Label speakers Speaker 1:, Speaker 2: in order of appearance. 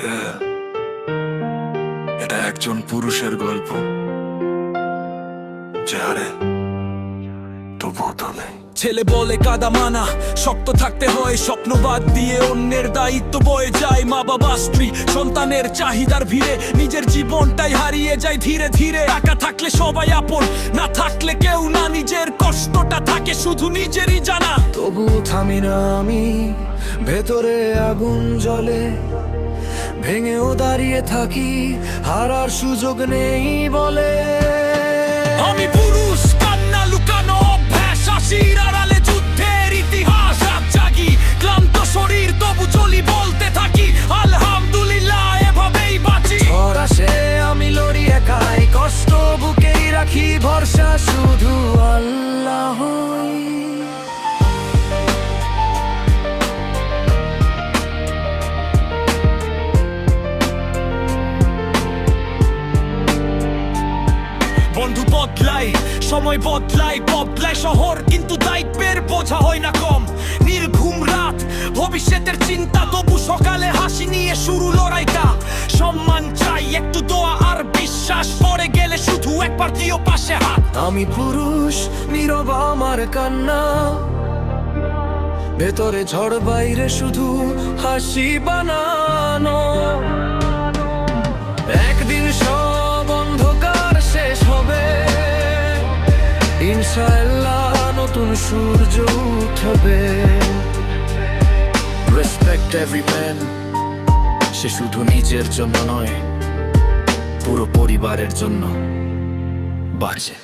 Speaker 1: Yeah, এটা একজন পুরুষের গল্প যে হারে তবুও থামে।
Speaker 2: ছেলে বলে কাদা মানা, শক্ত থাকতে হয়, স্বপ্ন বাদ দিয়ে অন্যের দায়িত্ব বয়ে যায়। মা বাবা স্ত্রী সন্তানের চাহিদার ভিড়ে নিজের জীবনটাই হারিয়ে যায় ধীরে ধীরে। টাকা থাকলে সবাই আপন, না থাকলে কেউ না, নিজের কষ্টটা থাকে শুধু নিজেরই জানা।
Speaker 3: তবু থামি না আমি, ভেতরে আগুন জ্বলে, ভেঙেও দাঁড়িয়ে থাকি, হারার সুযোগ নেই বলে।
Speaker 2: আমি পুরুষ, কান্না লুকানো অভ্যাস, হাসির আড়ালে যুদ্ধের ইতিহাস। রাত জাগি, ক্লান্ত শরীর, তবু চলি, বলতে থাকি আলহামদুলিল্লাহ, এভাবেই বাঁচি।
Speaker 3: ঝড় আসে আমি লড়ি একাই, কষ্ট বুকেই রাখি, ভরসা শুধু আল্লাহ।
Speaker 2: বন্ধু বদলাই, সময় বদলাই, বদলাই শহর, কিন্তু দায়িত্বের বোঝা হয় না কম। নির্ঘুম রাত, ভবিষ্যতের চিন্তা, তবু সকালে হাসি নিয়ে শুরু লড়াইটা। সম্মান চাই, একটু দোয়া আর বিশ্বাস, পড়ে গেলে শুধু একবার দিও পাশে হাত।
Speaker 3: আমি পুরুষ, নীরব আমার কান্না, ভেতরে ঝড়, বাইরে শুধু হাসি বানানো। একদিন সব অন্ধকার শেষ হবে, ইনশাআল্লাহ নতুন সূর্য উঠবে। রেসপেক্ট এভরি ম্যান, সে শুধু নিজের জন্য নয়, পুরো পরিবারের জন্য বাঁচে।